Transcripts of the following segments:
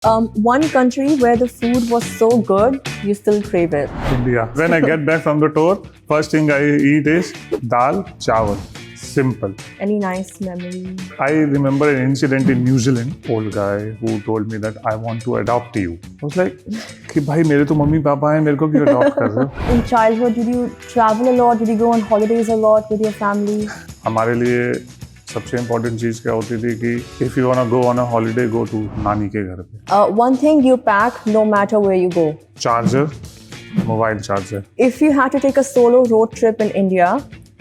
One country where the food was so good, you still crave it. India. When I get back from the tour, first thing I eat is dal, chawal. Simple. Any nice memory? I remember an incident in New Zealand. Old guy who told me that I want to adopt you. I was like, कि भाई मेरे तो mummy papa हैं, मेरे को क्यों adopt कर रहे हो? In childhood, did you travel a lot? Did you go on holidays a lot with your family? हमारे लिए सबसे इम्पोर्टेंट चीज़ क्या होती थी कि if you wanna go on a holiday, go to नानी के घर पे. One thing you pack no matter where you go. Charger, mobile charger. If you had to take a solo road trip in India,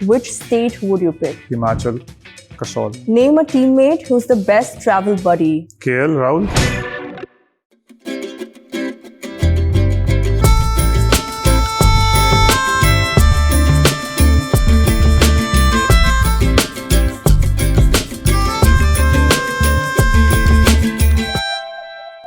which state would you pick? Himachal, Kasol. Name a teammate who's the best travel buddy. KL Rahul.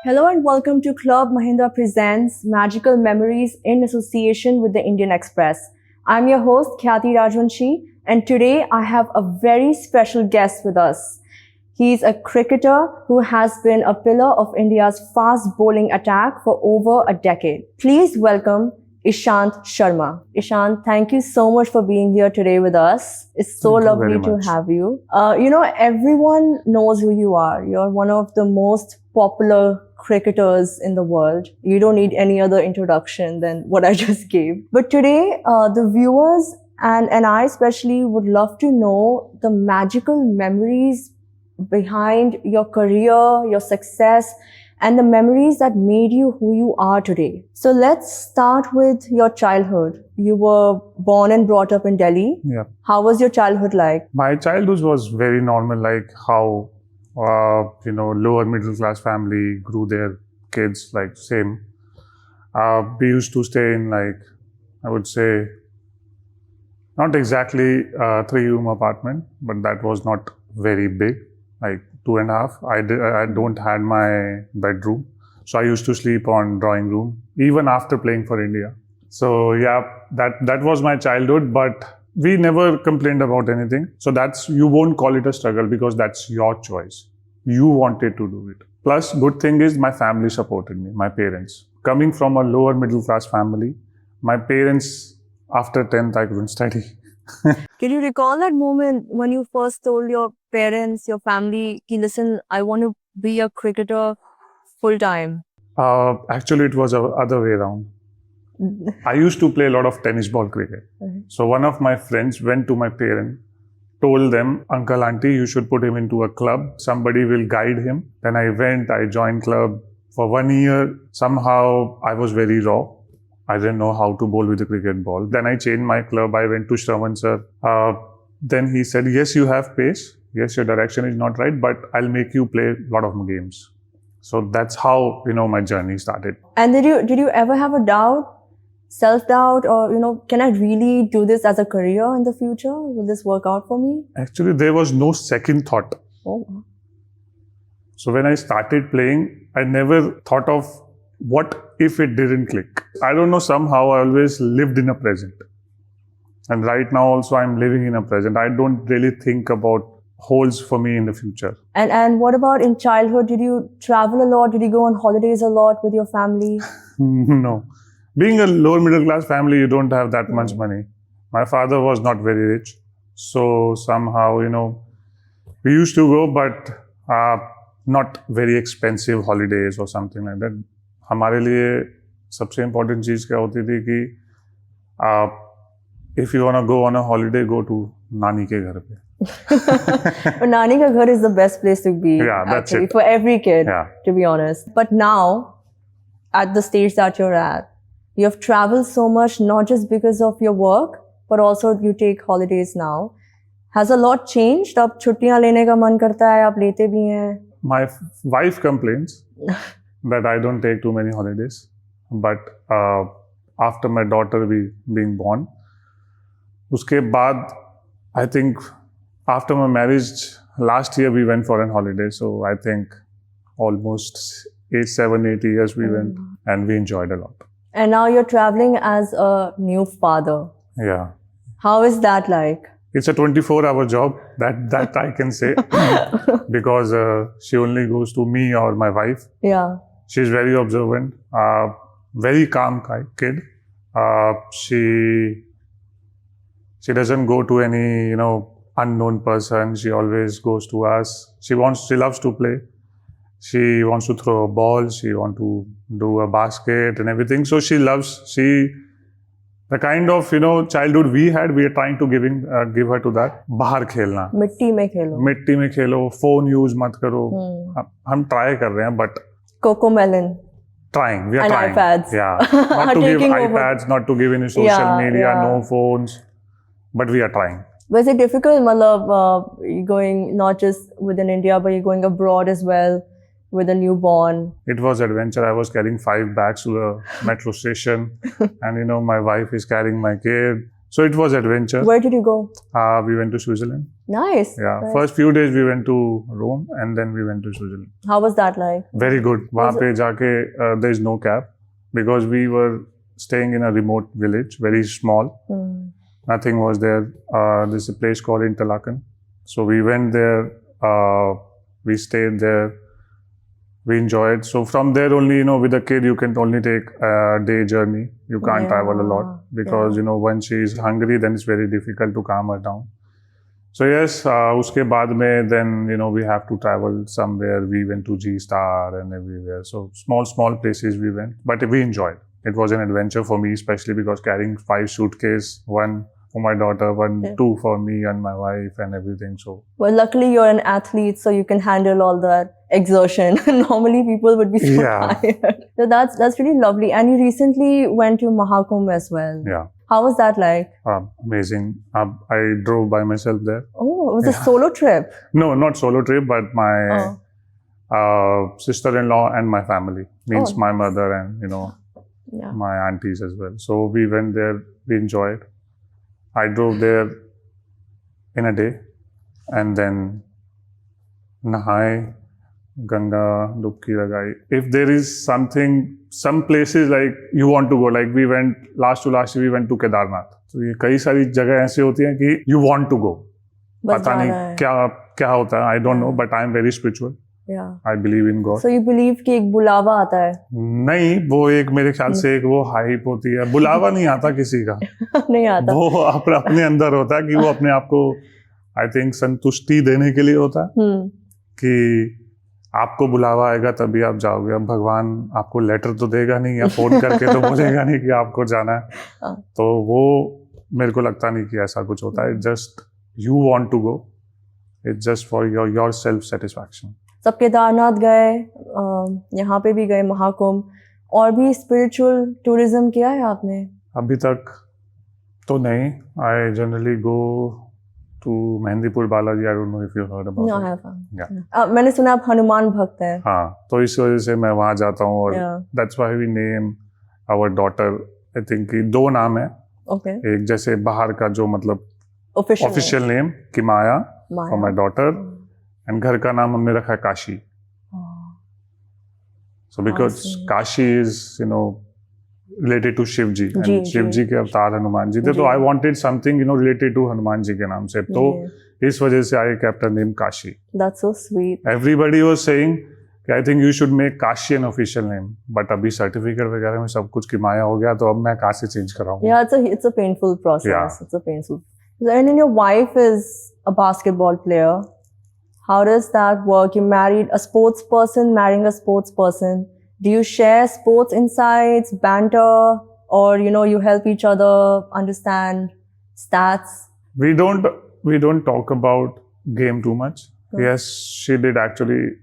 Hello and welcome to Club Mahindra presents Magical Memories in association with the Indian Express. I'm your host Khyati Rajvanshi, and today I have a very special guest with us. He's a cricketer who has been a pillar of India's fast bowling attack for over a decade. Please welcome Ishant Sharma. Ishant, thank you so much for being here today with us. It's so lovely to have you. Everyone knows who you are. You're one of the most popular cricketers in the world. You don't need any other introduction than what I just gave. But today, the viewers and I especially would love to know the magical memories behind your career, your success, and the memories that made you who you are today. So let's start with your childhood. You were born and brought up in Delhi. Yeah. How was your childhood like? My childhood was very normal, like how lower middle class family grew their kids, like same. We used to stay in, like, I would say, not exactly a 3-room apartment, but that was not very big, like 2.5. I don't had my bedroom, so I used to sleep on drawing room even after playing for India. So yeah, that was my childhood, but we never complained about anything. So you won't call it a struggle because that's your choice. You wanted to do it. Plus, good thing is my family supported me, my parents. Coming from a lower middle class family, my parents, after 10th, I couldn't study. Can you recall that moment when you first told your parents, your family, ki, listen, I want to be a cricketer full time? Actually, it was the other way around. I used to play a lot of tennis ball cricket. So one of my friends went to my parents, told them, uncle, auntie, you should put him into a club. Somebody will guide him. Then I went, I joined club. For 1 year, somehow I was very raw. I didn't know how to bowl with a cricket ball. Then I changed my club. I went to Shravan sir. Then he said, yes, you have pace. Yes, your direction is not right, but I'll make you play a lot of games. So that's how, my journey started. And did you ever have a doubt? Self-doubt, or can I really do this as a career in the future? Will this work out for me? Actually, there was no second thought. Oh. So when I started playing, I never thought of what if it didn't click. I don't know, somehow I always lived in a present. And right now also I'm living in a present. I don't really think about holes for me in the future. And what about in childhood? Did you travel a lot? Did you go on holidays a lot with your family? No. Being a lower middle class family, you don't have that much money. My father was not very rich. So somehow, we used to go, but not very expensive holidays or something like that. हमारे लिए सबसे important चीज़ क्या होती थी कि if you wanna go on a holiday, go to नानी के घर पे. But Nani ka ghar is the best place to be, yeah, that's actually, it. for every kid, yeah. To be honest. But now, at the stage that you're at, you have traveled so much, not just because of your work, but also you take holidays now. Has a lot changed? अब छुट्टियां लेने का मन करता है, आप लेते भी हैं? My wife complains that I don't take too many holidays. But after my daughter being born, उसके बाद, I think after my marriage, last year we went for a holiday. So I think almost 7, 8 years we went and we enjoyed a lot. And now you're traveling as a new father. Yeah. How is that like? It's a 24-hour job, that I can say, because she only goes to me or my wife. Yeah. She's very observant, very calm kid. She doesn't go to any, unknown person. She always goes to us. She loves to play. She wants to throw a ball. She wants to do a basket and everything. So the kind of, childhood we had, we are trying to give her to that. बाहर खेलना. मिट्टी में खेलो. Phone use मत करो. हम try कर रहे हैं, but Cocomelon. Trying. We are and trying. iPads. Yeah. Not to give iPads, over. not to give any social media, no phones. But we are trying. Was it difficult, Malab, going not just within India, but you're going abroad as well with a newborn? It was adventure. I was carrying 5 bags to the metro station. And, my wife is carrying my kid. So it was adventure. Where did you go? We went to Switzerland. Nice. Yeah. Nice. First few days we went to Rome and then we went to Switzerland. How was that like? Very good. Wahan pe jaake, there is no cab because we were staying in a remote village, very small. Nothing was there. There's a place called Interlaken. So we went there. We stayed there. We enjoyed. So from there only, with a kid, you can only take a day journey. You can't travel a lot because, when she is hungry, then it's very difficult to calm her down. So yes, uske baad mein, then, we have to travel somewhere. We went to G-Star and everywhere. So small places we went, but we enjoyed. It was an adventure for me, especially because carrying 5 suitcases, 1 for my daughter, 2 for me and my wife and everything. So well, luckily you're an athlete, so you can handle all that exertion. Normally people would be so tired. So that's really lovely. And you recently went to Mahakum as well. Yeah. How was that like? Amazing. I drove by myself there. Oh, it was a solo trip? No, not solo trip, but my sister-in-law and my family. Means my mother and, my aunties as well. So we went there, we enjoyed. I drove there in a day and then nahaye, Ganga, dubki lagai. If there is some places like you want to go, like we went last we went to Kedarnath. So ये कई सारी जगह ऐसी होती हैं कि you want to go. पता नहीं क्या होता है, I don't know, but I am very spiritual. Yeah. I believe in God. So you believe कि एक बुलावा आता है? नहीं, वो एक मेरे ख्याल से एक वो हाइप होती है. बुलावा नहीं आता किसी का. नहीं आता. वो अपने अंदर होता है कि वो अपने आप को I think संतुष्टि देने के लिए होता है कि आपको बुलावा आएगा तभी आप जाओगे. अब भगवान आपको लेटर तो देगा नहीं या फोन करके तो बोलेगा नहीं कि आपको जाना है. तो वो मेरे को लगता नहीं कि ऐसा कुछ होता है. Just you want to go. It's just for your self satisfaction. सब केदारनाथ गए, यहाँ पे भी गए महाकुंभ, और भी स्पिरिचुअल टूरिज्म किया है आपने? अभी तक तो नहीं. I generally go to Mehndipur Balaji. I don't know if you heard about No, it. I haven't. मैंने सुना आप हनुमान भक्त हैं. हाँ, तो इस वजह से मैं वहाँ जाता हूँ और that's why we name our daughter. I think कि 2 नाम है. Okay. एक जैसे बाहर का जो मतलब official name कि माया for my daughter. And घर का नाम हमने रखा है Kashi. So because Kashi is, related to Shiv Ji. And Shiv Ji के अवतार हनुमान जी थे. तो I wanted something, related to Hanuman ji के नाम से. तो इस वजह से I kept her name Kashi. That's so sweet. Everybody was saying, I think you should make Kashi an official name. But अभी certificate वगैरह में सब कुछ की माया हो गया, तो अब मैं कहाँ से change कराऊँ? Yeah, it's a painful process. Yeah. It's a painful. And then your wife is a basketball player. How does that work? You married a sports person, marrying a sports person. Do you share sports insights, banter, or you help each other understand stats? We don't talk about game too much. Yes, she did actually.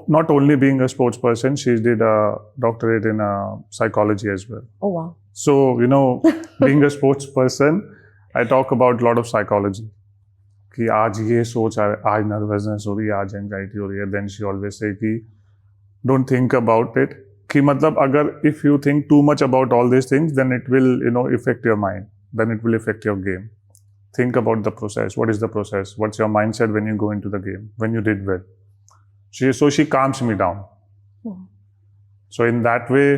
Not only being a sports person, she did a doctorate in psychology as well. Oh wow! So being a sports person, I talk about a lot of psychology. कि आज ये सोच आ रहा है, आज nervousness हो रही है, आज एंजाइटी हो रही है. देन शी ऑलवेज से कि डोंट थिंक अबाउट इट. कि मतलब अगर if you think too much about all this things then it will affect your mind, then it will affect your game. Think about the process. What is the process? What's your mindset when you go into the game, when you did well? So she calms me down. So in that way,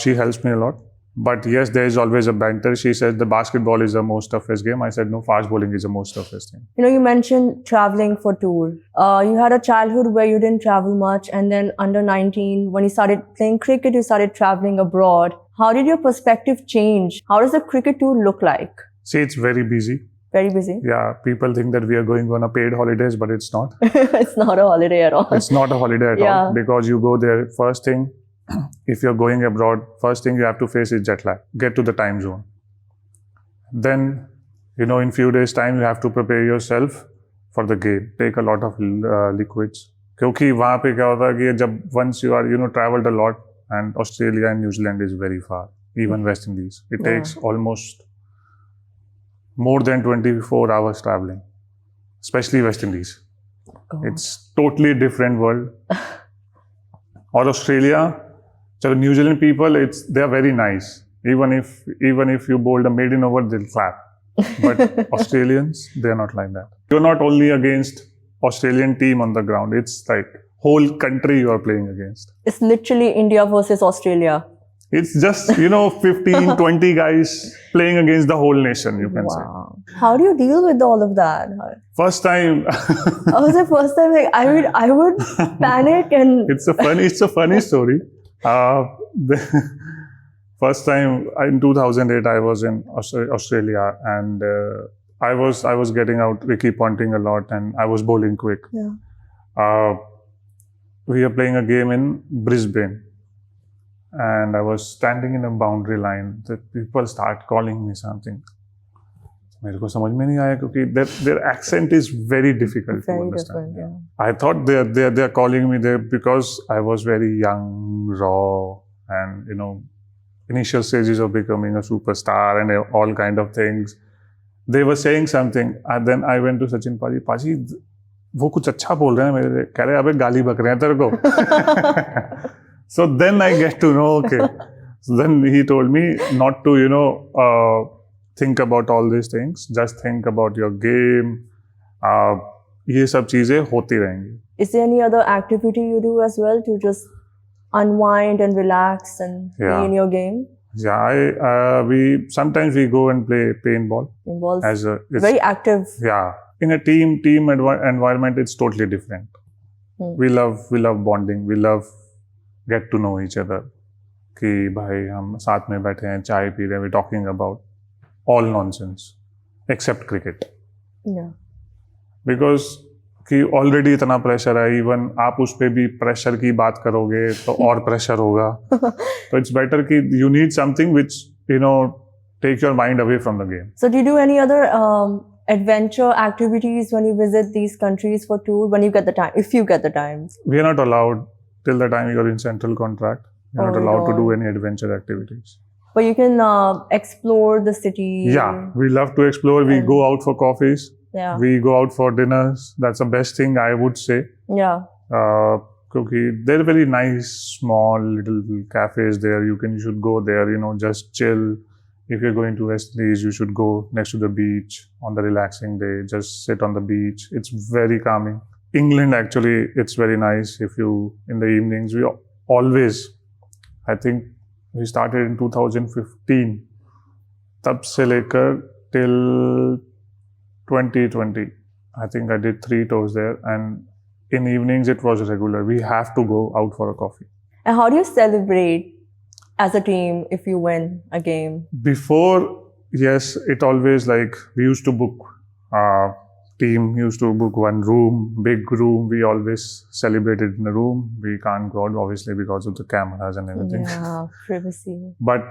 she helps me a lot. But yes, there is always a banter. She said the basketball is the most toughest game. I said no, fast bowling is the most toughest thing. You know, you mentioned traveling for tour. You had a childhood where you didn't travel much, and then under 19, when you started playing cricket, you started traveling abroad. How did your perspective change? How does the cricket tour look like? See, it's very busy. Very busy. Yeah, people think that we are going on a paid holidays, but it's not. It's not a holiday at all. It's not a holiday at all, because you go there. First thing, if you're going abroad, first thing you have to face is jet lag. Get to the time zone. Then, in few days' time, you have to prepare yourself for the game. Take a lot of liquids. क्योंकि वहाँ पे क्या होता है कि जब once you are traveled a lot, and Australia and New Zealand is very far, even West Indies. It takes almost more than 24 hours traveling, especially West Indies. It's totally different world. Or Australia, so New Zealand people, they are very nice. Even if you bowled a maiden over, they'll clap. But Australians, they are not like that. You're not only against Australian team on the ground. It's like whole country you are playing against. It's literally India versus Australia. It's just, 15, 20 guys playing against the whole nation, you can say. How do you deal with all of that? First time. I was the first time, like, I would panic and... It's a funny story. First time in 2008, I was in Australia, and I was getting out Ricky Ponting a lot, and I was bowling quick. Yeah. We are playing a game in Brisbane. And I was standing in a boundary line. The people start calling me something. मेरे को समझ में नहीं आया क्योंकि their accent is very difficult to understand. Yeah. I thought they are calling me there because I was very young, raw, and initial stages of becoming a superstar and all kind of things. They were saying something, and then I went to Sachin Paji, वो कुछ अच्छा बोल रहे हैं मेरे, कह रहे अबे गाली बक रहे हैं तेरे को. So then I get to know, okay. So then he told me not to, think about all these things. Just think about your game. ये सब चीजें होती रहेंगी. Is there any other activity you do as well to just unwind and relax and be in your game? Yeah, sometimes we go and play paintball. Paintball is very active. Yeah, in a team environment, it's totally different. We love bonding. We love get to know each other. कि भाई हम साथ में बैठे हैं, चाय P रहे हैं, we're talking about all nonsense except cricket. Yeah. Because कि already इतना pressure है, even आप उस पे भी pressure की बात करोगे तो और pressure होगा. So it's better कि you need something which take your mind away from the game. So do you do any other adventure activities when you visit these countries for tour, when you get the time, if you get the time? We are not allowed. Till the time you're in central contract, you're not allowed to do any adventure activities. But you can explore the city. Yeah, we love to explore. We go out for coffees. Yeah. We go out for dinners. That's the best thing I would say. Yeah. Because they're very nice, small little cafes there. You should go there, just chill. If you're going to West Indies, you should go next to the beach on the relaxing day. Just sit on the beach. It's very calming. England, actually, it's very nice. If you, in the evenings, we always, I think we started in 2015. Tab se lekar till 2020. I think I did 3 tours there, and in evenings it was regular. We have to go out for a coffee. And how do you celebrate as a team if you win a game? Before, yes, it always like we used to book. Team used to book one room, big room. We always celebrated in a room. We can't go out, obviously, because of the cameras and everything. Yeah, privacy. But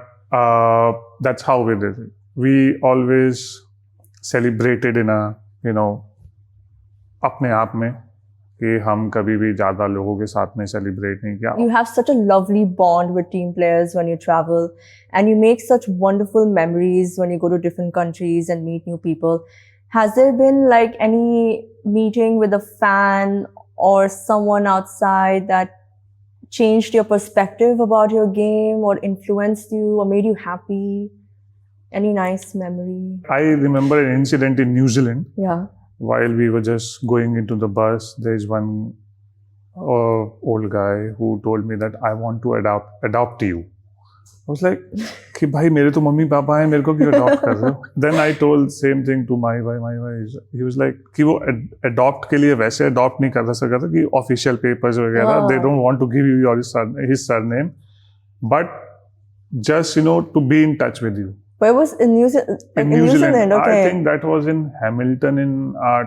that's how we did it. We always celebrated in a, अपने आप में कि हम कभी भी ज़्यादा लोगों के साथ में celebrate नहीं किया. You have such a lovely bond with team players when you travel, and you make such wonderful memories when you go to different countries and meet new people. Has there been like any meeting with a fan or someone outside that changed your perspective about your game or influenced you or made you happy? Any nice memory? I remember an incident in New Zealand. Yeah. While we were just going into the bus, there's one old guy who told me that I want to adopt you. I was like कि भाई मेरे तो mummy papa हैं, मेरे को क्यों adopt कर रहे हो? Then I told same thing to my wife. My wife, he was like कि वो adopt के लिए वैसे adopt नहीं कर सकता था कि official papers वगैरह, they don't want to give you your his surname, but just to be in touch with you. But it was in New Zealand. In New Zealand, okay. I think that was in Hamilton in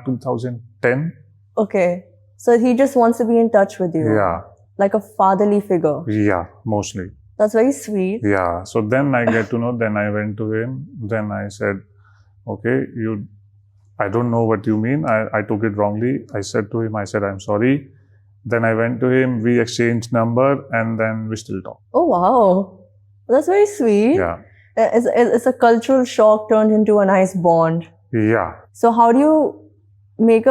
2010. Okay, so he just wants to be in touch with you. Yeah. Like a fatherly figure. Yeah, mostly. That's very sweet. Yeah. So then I get to know. Then I went to him. Then I said, "Okay, I don't know what you mean. I took it wrongly." I said to him, "I said I'm sorry." Then I went to him. We exchanged number, and then we still talk. Oh wow, that's very sweet. Yeah. It's a cultural shock turned into a nice bond. Yeah. So how do you make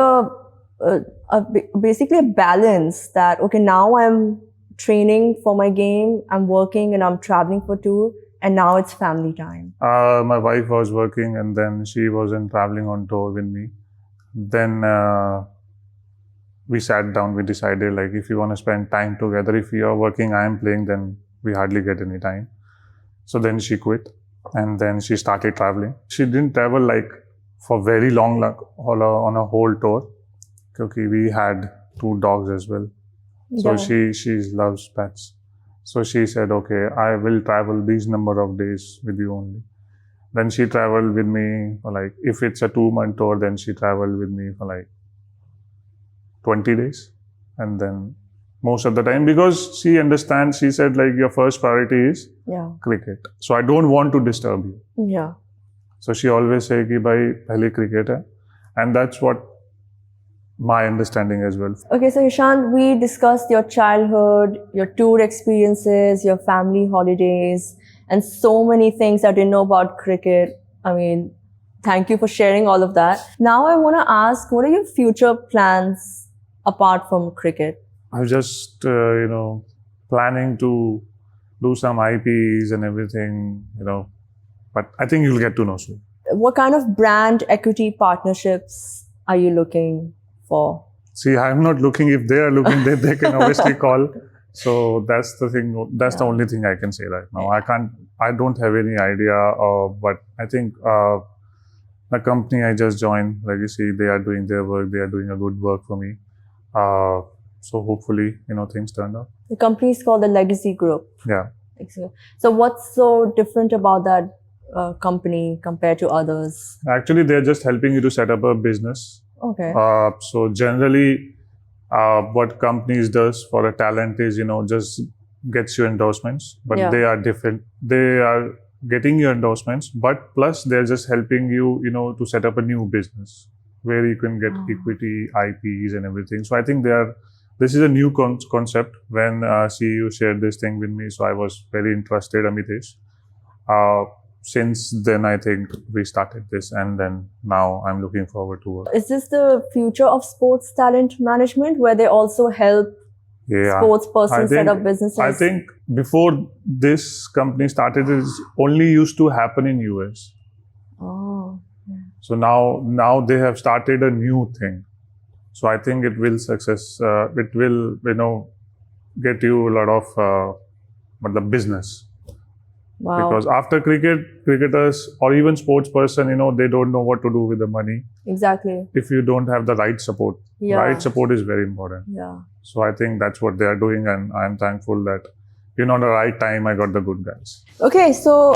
basically a balance that, okay, now I'm training for my game, I'm working and I'm traveling for tour, and now it's family time? My wife was working and then she wasn't traveling on tour with me. Then we sat down, we decided like if you want to spend time together, if you are working, I am playing, then we hardly get any time. So then she quit and then she started traveling. She didn't travel like for very long, like on a whole tour, because we had 2 dogs as well. So Yeah. she loves pets. So she said, okay, I will travel these number of days with you only. Then she traveled with me for like, if it's a 2-month tour, then she traveled with me for like 20 days. And then most of the time, because she understands, she said like your first priority is cricket. So I don't want to disturb you. Yeah. So she always say ki bhai pehle cricket hai. And that's what my understanding as well. Okay, so Ishant, we discussed your childhood, your tour experiences, your family holidays, and so many things I didn't know about cricket. I mean, thank you for sharing all of that. Now I want to ask, what are your future plans apart from cricket? I'm just, planning to do some IPs and everything, but I think you'll get to know soon. What kind of brand equity partnerships are you looking for? See, I'm not looking. If they are looking, they can obviously call. So that's the thing. That's the only thing I can say right now. I don't have any idea. But I think the company I just joined, Legacy, they are doing their work. They are doing a good work for me. So hopefully, things turn out. The company is called the Legacy Group. Yeah. So what's so different about that company compared to others? Actually, they're just helping you to set up a business. Okay. So generally, what companies does for a talent is, just gets you endorsements, but they are different. They are getting you endorsements, but plus they're just helping you, to set up a new business where you can get equity, IPs and everything. So I think this is a new concept when CEU shared this thing with me. So I was very interested, Amitesh. Since then, I think we started this, and then now I'm looking forward to work. Is this the future of sports talent management, where they also help sports persons set up businesses? I think before this company started, it only used to happen in US. Oh. Yeah. So now they have started a new thing. So I think it will success. It will, get you a lot of the business. Wow. Because after cricketers or even sports person, they don't know what to do with the money. Exactly. If you don't have the right support. Yeah. Right support is very important. Yeah. So I think that's what they are doing, and I'm thankful that, at the right time, I got the good guys. Okay, so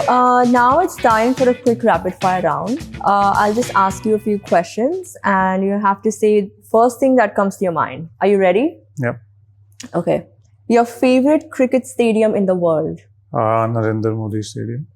now it's time for a quick rapid fire round. I'll just ask you a few questions, and you have to say first thing that comes to your mind. Are you ready? Yep. Okay. Your favorite cricket stadium in the world? Narendra Modi Stadium,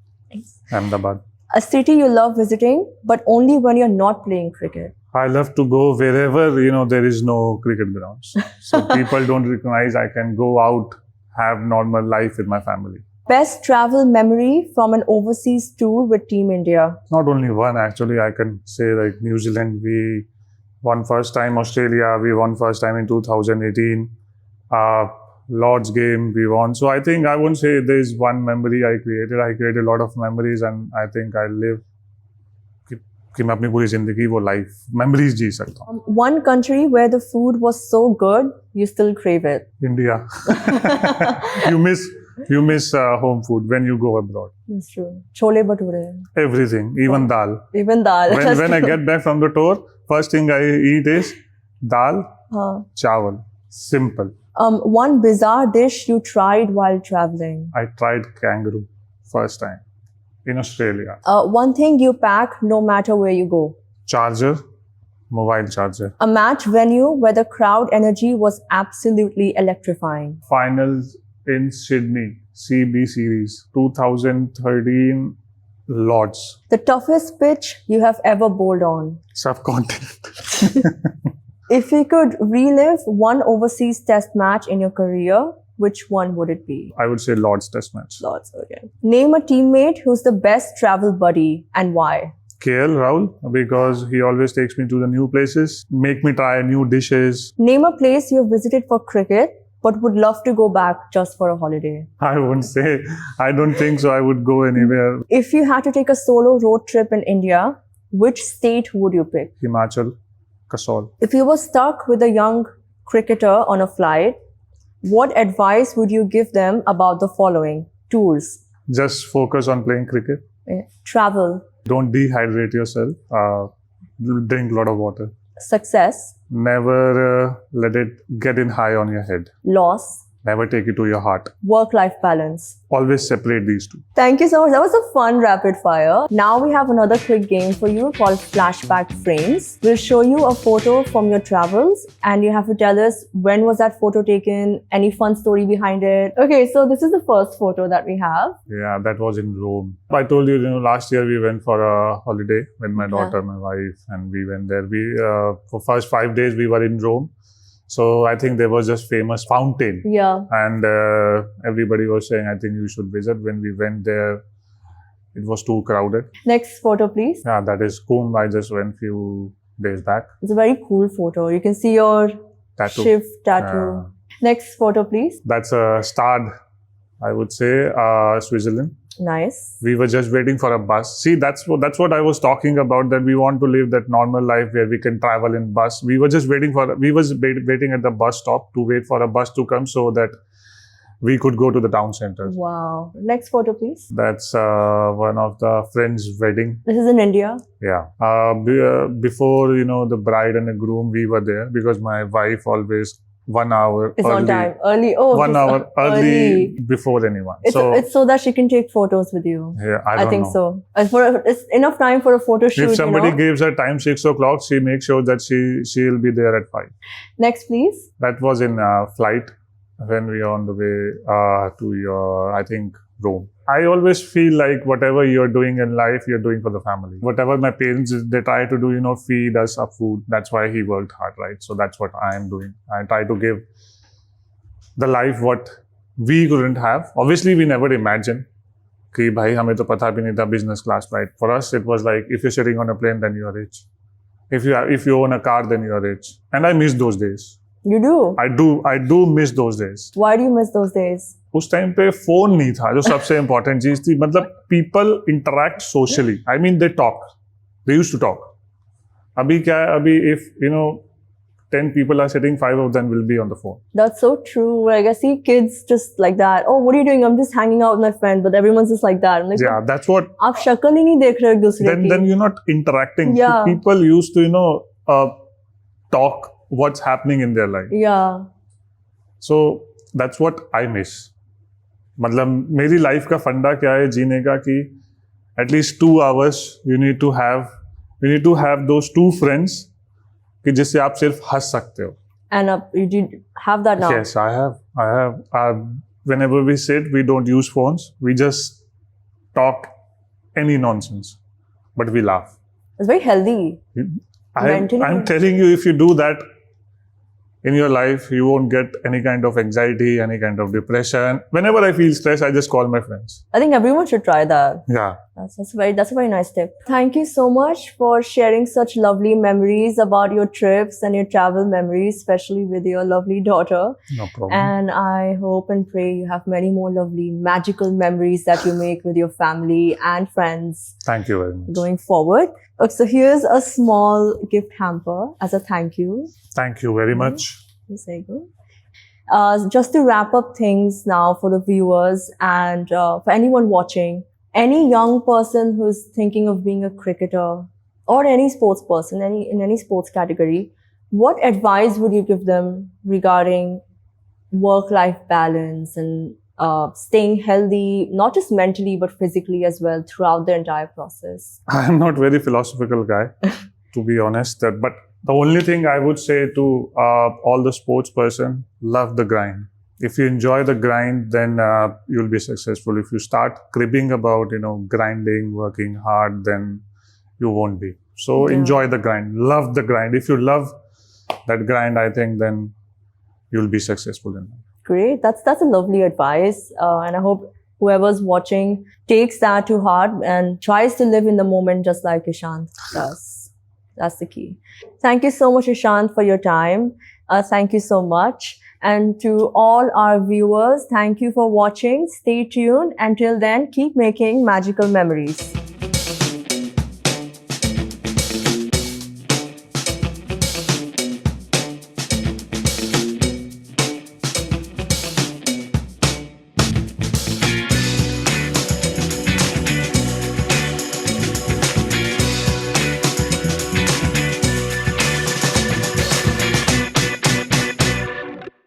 Ahmedabad. A city you love visiting, but only when you're not playing cricket? I love to go wherever, there is no cricket grounds. So people don't recognize I can go out, have normal life with my family. Best travel memory from an overseas tour with Team India? Not only one, actually. I can say like New Zealand, we won first time. Australia, we won first time in 2018. Lord's game, we won. So I think I won't say there's one memory I created. I created a lot of memories, and I think I live कि मैं अपनी पूरी जिंदगी वो life memories जी सकता हूँ. One country where the food was so good, you still crave it? India. You miss home food when you go abroad. That's true. Chole bhature. Everything, even dal. Even dal. When I get back from the tour, first thing I eat is dal, chawal. Simple. One bizarre dish you tried while traveling. I tried kangaroo first time in Australia. One thing you pack no matter where you go. Charger, mobile charger. A match venue where the crowd energy was absolutely electrifying. Finals in Sydney, CB Series, 2013, Lords. The toughest pitch you have ever bowled on. Subcontinent. If you could relive one overseas test match in your career, which one would it be? I would say Lords Test match. Lots, okay. Name a teammate who's the best travel buddy and why? KL Rahul, because he always takes me to the new places, make me try new dishes. Name a place you've visited for cricket but would love to go back just for a holiday. I won't say. I don't think so. I would go anywhere. If you had to take a solo road trip in India, which state would you pick? Himachal, Kasol. If you were stuck with a young cricketer on a flight, what advice would you give them about the following? Tools. Just focus on playing cricket. Travel. Don't dehydrate yourself. Drink a lot of water. Success. Never let it get in high on your head. Loss. Never take it to your heart. Work-life balance. Always separate these two. Thank you so much. That was a fun rapid fire. Now we have another quick game for you called Flashback Frames. We'll show you a photo from your travels and you have to tell us when was that photo taken, any fun story behind it. Okay, so this is the first photo that we have. Yeah, that was in Rome. I told you, last year we went for a holiday with my daughter, my wife, and we went there. For first 5 days we were in Rome. So I think there was just famous fountain. Yeah. And everybody was saying, I think you should visit. When we went there, it was too crowded. Next photo, please. Yeah, that is Kum. I just went few days back. It's a very cool photo. You can see your shift tattoo. Next photo, please. That's a Stad, I would say, Switzerland. Nice. We were just waiting for a bus. See, that's what I was talking about, that we want to live that normal life where we can travel in bus. We were just waiting at the bus stop to wait for a bus to come so that we could go to the town center. Wow. Next photo, please. That's one of the friends' wedding. This is in India. Yeah. Before, the bride and the groom, we were there because my wife always 1 hour it's early. On time. Early. Oh, 1 hour early before anyone. It's so that she can take photos with you. Yeah, I think so. It's enough time for a photo shoot. If somebody gives her time 6 o'clock, she makes sure that she'll be there at 5. Next, please. That was in flight when we are on the way to I think, Rome. I always feel like whatever you're doing in life, you're doing for the family. Whatever my parents, they try to do, feed us up food. That's why he worked hard, right? So that's what I am doing. I try to give the life what we couldn't have. Obviously, we never imagined कि भाई हमें तो पता भी नहीं था business class flight. For us, it was like if you're sitting on a plane, then you're rich. If you own a car, then you're rich. And I miss those days. You do? I do miss those days. Why do you miss those days? उस time पे phone नहीं था जो सबसे important चीज थी. मतलब people interact socially. I mean, they talk. They used to talk. अभी क्या है? अभी if 10 people are sitting, 5 of them will be on the phone. That's so true. Like I see kids just like that. Oh, what are you doing? I'm just hanging out with my friend, but everyone's just like that. I'm like, yeah, that's what. आप शक्ल ही नहीं देख रहे एक दूसरे की. Then you're not interacting. Yeah. People used to talk what's happening in their life. Yeah. So that's what I miss. मतलब मेरी लाइफ का फंडा क्या है जीने का कि at least 2 hours you need to have those 2 friends कि जिससे आप सिर्फ हंस सकते हो. And you did have that now? Yes, I have. Whenever we sit, we don't use phones. We just talk any nonsense, but we laugh. It's very healthy. I'm telling you, if you do that in your life, you won't get any kind of anxiety, any kind of depression. Whenever I feel stressed, I just call my friends. I think everyone should try that. Yeah. That's a very nice tip. Thank you so much for sharing such lovely memories about your trips and your travel memories, especially with your lovely daughter. No problem. And I hope and pray you have many more lovely, magical memories that you make with your family and friends. Thank you very much. Going forward. Okay, so here's a small gift hamper as a thank you. Thank you very much. Here you go. Just to wrap up things now for the viewers and for anyone watching, any young person who's thinking of being a cricketer or any sports person, in any sports category, what advice would you give them regarding work-life balance and staying healthy, not just mentally but physically as well throughout the entire process? I'm not very philosophical guy, to be honest. But the only thing I would say to all the sports person, love the grind. If you enjoy the grind, then you'll be successful. If you start cribbing about, grinding, working hard, then you won't be. So enjoy the grind, love the grind. If you love that grind, I think then you'll be successful in it. Great. That's a lovely advice. And I hope whoever's watching takes that to heart and tries to live in the moment just like Ishant does. That's the key. Thank you so much, Ishant, for your time. Thank you so much. And to all our viewers, thank you for watching. Stay tuned. Until then, keep making magical memories.